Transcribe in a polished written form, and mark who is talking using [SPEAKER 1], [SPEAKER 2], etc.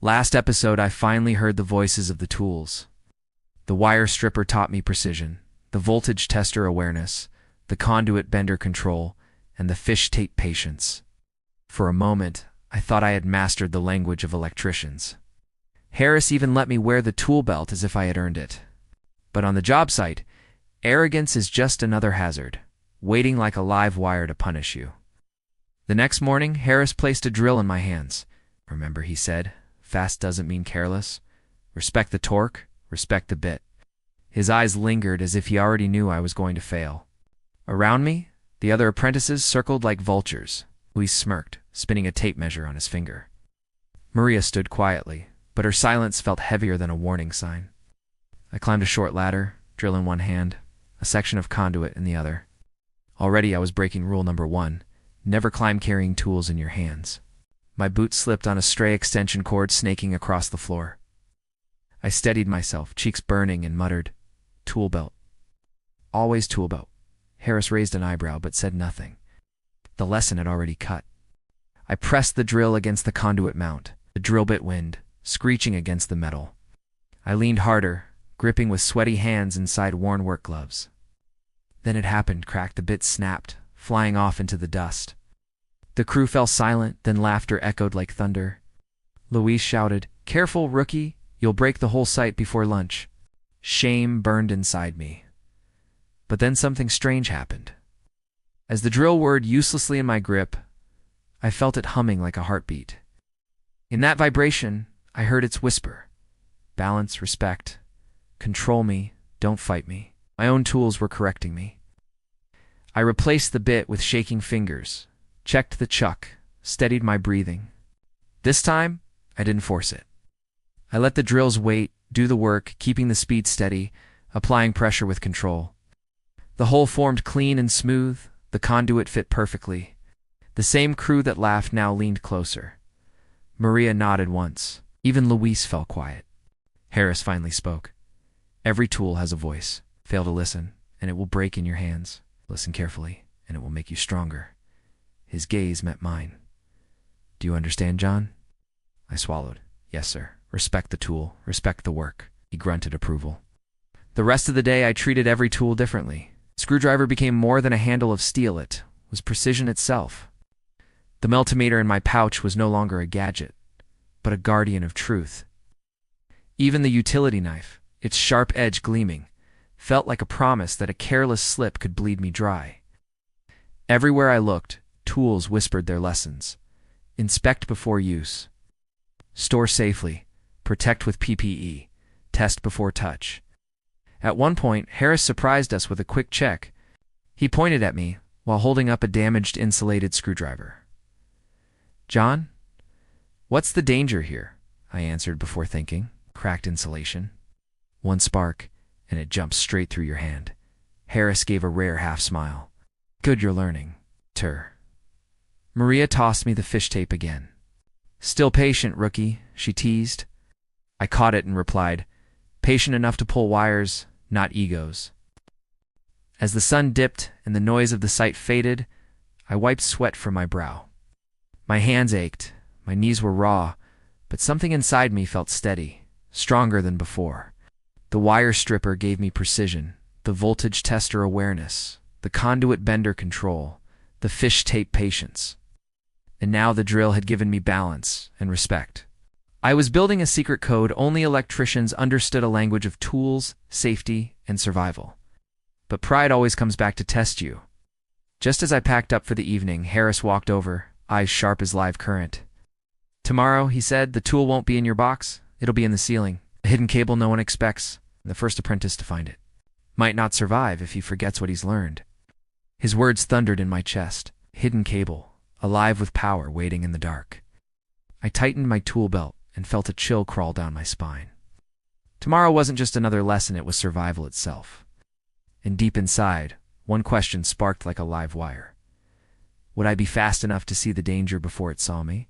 [SPEAKER 1] Last episode, I finally heard the voices of the tools. The wire stripper taught me precision, the voltage tester awareness, the conduit bender control, and the fish tape patience. For a moment, I thought I had mastered the language of electricians. Harris even let me wear the tool belt as if I had earned it. But on the job site, arrogance is just another hazard, waiting like a live wire to punish you. The next morning, Harris placed a drill in my hands. Remember, he said, fast doesn't mean careless. Respect the torque, respect the bit. His eyes lingered as if he already knew I was going to fail. Around me, the other apprentices circled like vultures. Luis smirked, spinning a tape measure on his finger. Maria stood quietly, but her silence felt heavier than a warning sign. I climbed a short ladder, drill in one hand, a section of conduit in the other. Already I was breaking rule number 1, never climb carrying tools in your hands. My boot slipped on a stray extension cord snaking across the floor. I steadied myself, cheeks burning, and muttered, "Tool belt. Always tool belt." Harris raised an eyebrow but said nothing. The lesson had already cut. I pressed the drill against the conduit mount. The drill bit whined, screeching against the metal. I leaned harder, gripping with sweaty hands inside worn work gloves. Then it happened, cracked, the bit snapped, flying off into the dust. The crew fell silent, then laughter echoed like thunder. Luis shouted, "Careful, rookie, you'll break the whole site before lunch." Shame burned inside me. But then something strange happened. As the drill whirred uselessly in my grip, I felt it humming like a heartbeat. In that vibration, I heard its whisper. Balance, respect. Control me, don't fight me. My own tools were correcting me. I replaced the bit with shaking fingers, checked the chuck, steadied my breathing. This time, I didn't force it. I let the drills wait, do the work, keeping the speed steady, applying pressure with control. The hole formed clean and smooth, the conduit fit perfectly. The same crew that laughed now leaned closer. Maria nodded once. Even Luis fell quiet. Harris finally spoke. "Every tool has a voice. Fail to listen, and it will break in your hands. Listen carefully, and it will make you stronger." His gaze met mine. "Do you understand, John?" I swallowed. "Yes, sir. Respect the tool, respect the work." He grunted approval. The rest of the day, I treated every tool differently. Screwdriver became more than a handle of steel. It was precision itself. The multimeter in my pouch was no longer a gadget, but a guardian of truth. Even the utility knife, its sharp edge gleaming, felt like a promise that a careless slip could bleed me dry. Everywhere I looked, tools whispered their lessons. Inspect before use. Store safely. Protect with PPE. Test before touch. At one point, Harris surprised us with a quick check. He pointed at me while holding up a damaged insulated screwdriver. "John, what's the danger here?" I answered before thinking. "Cracked insulation. One spark, and it jumps straight through your hand." Harris gave a rare half-smile. "Good you're learning, Tur." Maria tossed me the fish tape again. "Still patient, rookie," she teased. I caught it and replied, "Patient enough to pull wires, not egos." As the sun dipped and the noise of the site faded, I wiped sweat from my brow. My hands ached, my knees were raw, but something inside me felt steady, stronger than before. The wire stripper gave me precision, the voltage tester awareness, the conduit bender control, the fish tape patience. And now the drill had given me balance and respect. I was building a secret code only electricians understood, a language of tools, safety, and survival. But pride always comes back to test you. Just as I packed up for the evening, Harris walked over, eyes sharp as live current. "Tomorrow," he said, "the tool won't be in your box. It'll be in the ceiling. A hidden cable no one expects, and the first apprentice to find it might not survive if he forgets what he's learned." His words thundered in my chest. Hidden cable, alive with power, waiting in the dark. I tightened my tool belt and felt a chill crawl down my spine. Tomorrow wasn't just another lesson, it was survival itself. And deep inside, one question sparked like a live wire. Would I be fast enough to see the danger before it saw me?